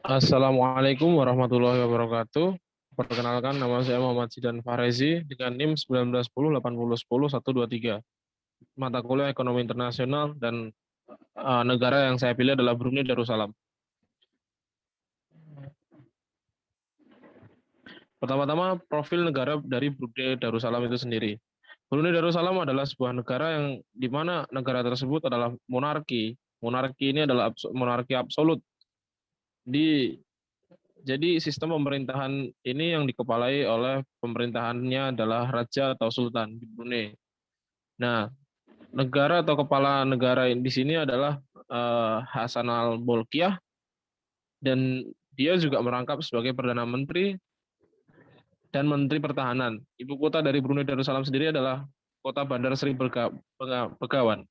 Assalamualaikum warahmatullahi wabarakatuh. Perkenalkan, nama saya Muhammad Zidan Fahrezi dengan NIM 19108010 123. Mata kuliah Ekonomi Internasional dan negara yang saya pilih adalah Brunei Darussalam. Pertama-tama, profil negara dari Brunei Darussalam itu sendiri. Brunei Darussalam adalah sebuah negara yang di mana negara tersebut adalah monarki. Monarki ini adalah monarki absolut. Jadi sistem pemerintahan ini yang dikepalai oleh pemerintahannya adalah raja atau sultan di Brunei. Nah, negara atau kepala negara di sini adalah Hasan al-Bolkiah, dan dia juga merangkap sebagai perdana menteri dan menteri pertahanan. Ibu kota dari Brunei Darussalam sendiri adalah kota Bandar Seri Begawan.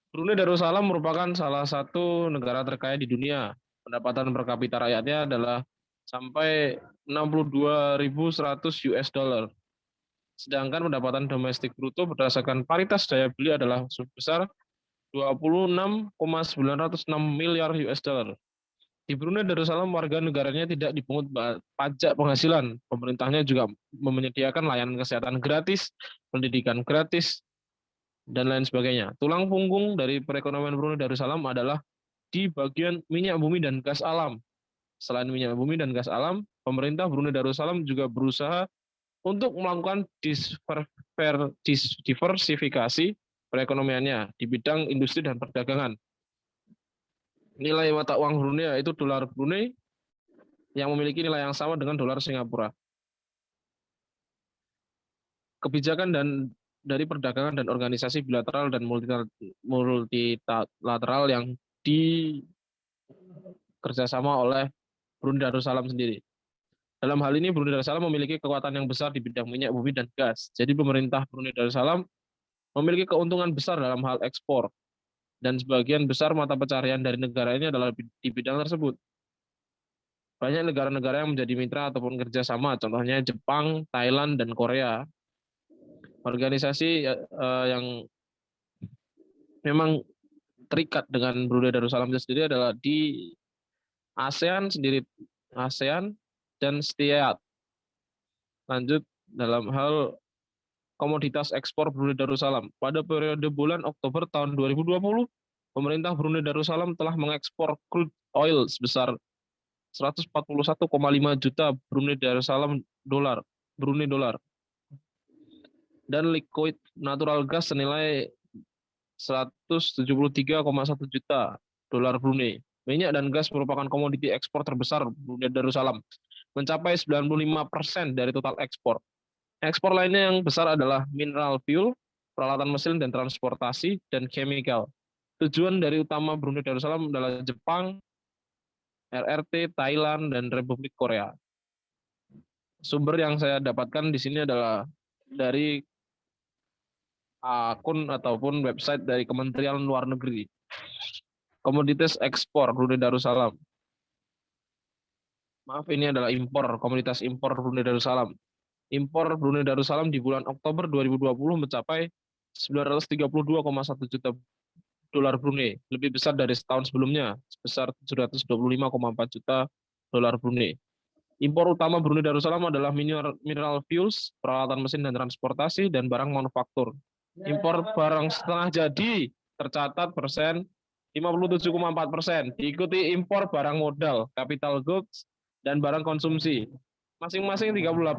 Brunei Darussalam merupakan salah satu negara terkaya di dunia. Pendapatan per kapita rakyatnya adalah sampai 62.100 US dollar. Sedangkan pendapatan domestik bruto berdasarkan paritas daya beli adalah sebesar 26,906 miliar US dollar. Di Brunei Darussalam warga negaranya tidak dipungut pajak penghasilan. Pemerintahnya juga menyediakan layanan kesehatan gratis, pendidikan gratis, dan lain sebagainya. Tulang punggung dari perekonomian Brunei Darussalam adalah di bagian minyak bumi dan gas alam. Selain minyak bumi dan gas alam, pemerintah Brunei Darussalam juga berusaha untuk melakukan diversifikasi perekonomiannya di bidang industri dan perdagangan. Nilai mata uang Brunei yaitu dolar Brunei yang memiliki nilai yang sama dengan dolar Singapura. Kebijakan dari perdagangan dan organisasi bilateral dan multilateral yang dikerjasama oleh Brunei Darussalam sendiri. Dalam hal ini Brunei Darussalam memiliki kekuatan yang besar di bidang minyak bumi dan gas. Jadi pemerintah Brunei Darussalam memiliki keuntungan besar dalam hal ekspor, dan sebagian besar mata pencaharian dari negara ini adalah di bidang tersebut. Banyak negara-negara yang menjadi mitra ataupun kerjasama, contohnya Jepang, Thailand, dan Korea. Organisasi yang memang terikat dengan Brunei Darussalam itu sendiri adalah di ASEAN sendiri, ASEAN dan STIAT. Lanjut, dalam hal komoditas ekspor Brunei Darussalam. Pada periode bulan Oktober tahun 2020, pemerintah Brunei Darussalam telah mengekspor crude oil sebesar 141,5 juta Brunei Darussalam Brunei dolar, dan liquid natural gas senilai 173,1 juta dolar Brunei. Minyak dan gas merupakan komoditi ekspor terbesar Brunei Darussalam, mencapai 95% dari total ekspor. Ekspor lainnya yang besar adalah mineral fuel, peralatan mesin dan transportasi, dan chemical. Tujuan dari utama Brunei Darussalam adalah Jepang, RRT, Thailand, dan Republik Korea. Sumber yang saya dapatkan di sini adalah dari akun ataupun website dari Kementerian Luar Negeri. Komoditas ekspor Brunei Darussalam. Maaf, ini adalah impor, komoditas impor Brunei Darussalam. Impor Brunei Darussalam di bulan Oktober 2020 mencapai 932,1 juta dolar Brunei, lebih besar dari setahun sebelumnya, sebesar 725,4 juta dolar Brunei. Impor utama Brunei Darussalam adalah mineral fuels, peralatan mesin dan transportasi, dan barang manufaktur. Impor barang setengah jadi tercatat persen 57,4%, diikuti impor barang modal, capital goods, dan barang konsumsi, masing-masing 38,0%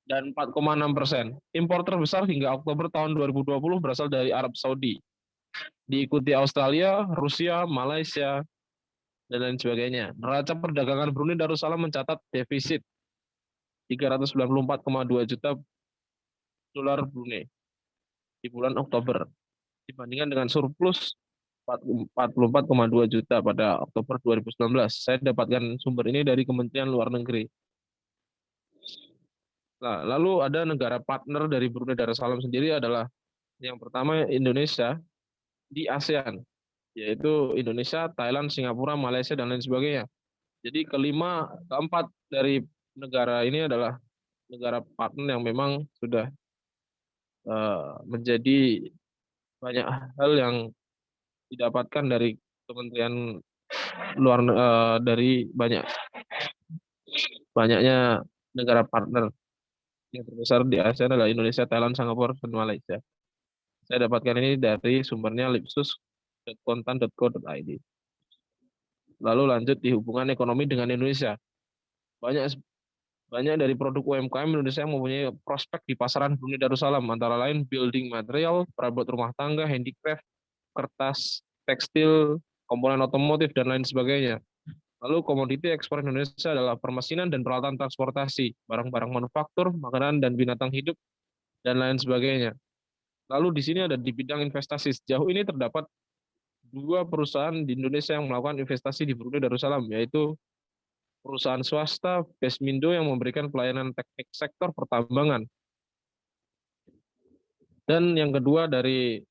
dan 4,6%. Impor terbesar hingga Oktober tahun 2020 berasal dari Arab Saudi, diikuti Australia, Rusia, Malaysia, dan lain sebagainya. Neraca perdagangan Brunei Darussalam mencatat defisit 394,2 juta dolar Brunei di bulan Oktober, dibandingkan dengan surplus 44,2 juta pada Oktober 2019. Saya dapatkan sumber ini dari Kementerian Luar Negeri. Nah, lalu ada negara partner dari Brunei Darussalam sendiri adalah yang pertama Indonesia di ASEAN, yaitu Indonesia, Thailand, Singapura, Malaysia, dan lain sebagainya. Jadi keempat dari negara ini adalah negara partner yang memang sudah menjadi banyak hal yang didapatkan dari Kementerian dari banyaknya negara partner yang terbesar di ASEAN adalah Indonesia, Thailand, Singapura, dan Malaysia. Saya dapatkan ini dari sumbernya lipsus.kontan.co.id. Lalu lanjut di hubungan ekonomi dengan Indonesia. Banyak banyak dari produk UMKM Indonesia yang mempunyai prospek di pasaran Brunei Darussalam, antara lain building material, perabot rumah tangga, handicraft, kertas, tekstil, komponen otomotif, dan lain sebagainya. Lalu komoditi ekspor Indonesia adalah permesinan dan peralatan transportasi, barang-barang manufaktur, makanan dan binatang hidup, dan lain sebagainya. Lalu di sini ada di bidang investasi. Sejauh ini terdapat dua perusahaan di Indonesia yang melakukan investasi di Brunei Darussalam, yaitu perusahaan swasta Besmindo yang memberikan pelayanan teknik sektor pertambangan. Dan yang kedua dari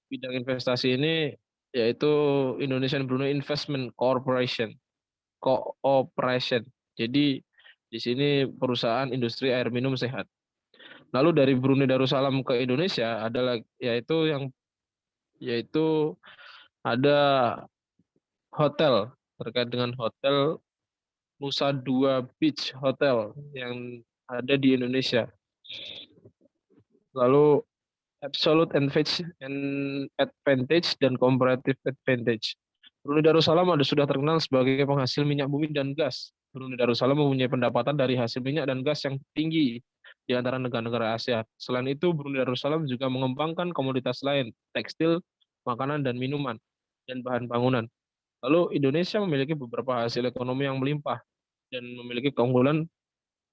bidang investasi ini yaitu Indonesian Brunei Investment Corporation. Cooperation. Jadi di sini perusahaan industri air minum sehat. Lalu dari Brunei Darussalam ke Indonesia adalah yaitu ada hotel, terkait dengan hotel Nusa Dua Beach Hotel yang ada di Indonesia. Lalu absolute advantage dan comparative advantage. Brunei Darussalam sudah terkenal sebagai penghasil minyak bumi dan gas. Brunei Darussalam mempunyai pendapatan dari hasil minyak dan gas yang tinggi di antara negara-negara Asia. Selain itu, Brunei Darussalam juga mengembangkan komoditas lain, tekstil, makanan dan minuman, dan bahan bangunan. Lalu Indonesia memiliki beberapa hasil ekonomi yang melimpah dan memiliki keunggulan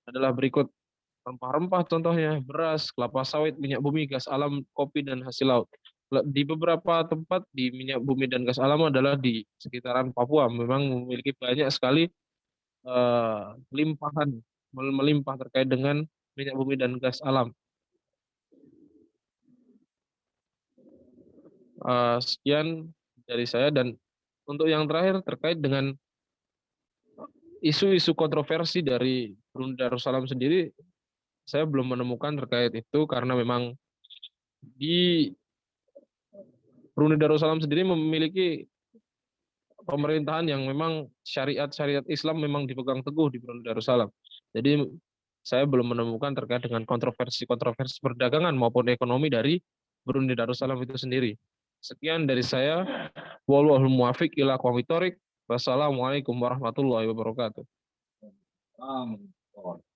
adalah berikut: rempah-rempah contohnya, beras, kelapa sawit, minyak bumi, gas alam, kopi, dan hasil laut. Di beberapa tempat di minyak bumi dan gas alam adalah di sekitaran Papua, memang memiliki banyak sekali limpahan, melimpah terkait dengan minyak bumi dan gas alam. Sekian dari saya, dan untuk yang terakhir terkait dengan isu-isu kontroversi dari Brunei Darussalam sendiri, saya belum menemukan terkait itu karena memang di Brunei Darussalam sendiri memiliki pemerintahan yang memang syariat-syariat Islam memang dipegang teguh di Brunei Darussalam. Jadi saya belum menemukan terkait dengan kontroversi-kontroversi perdagangan maupun ekonomi dari Brunei Darussalam itu sendiri. Sekian dari saya. Wallahul muwaffiq ila aqwamit thoriq. Wassalamualaikum warahmatullahi wabarakatuh.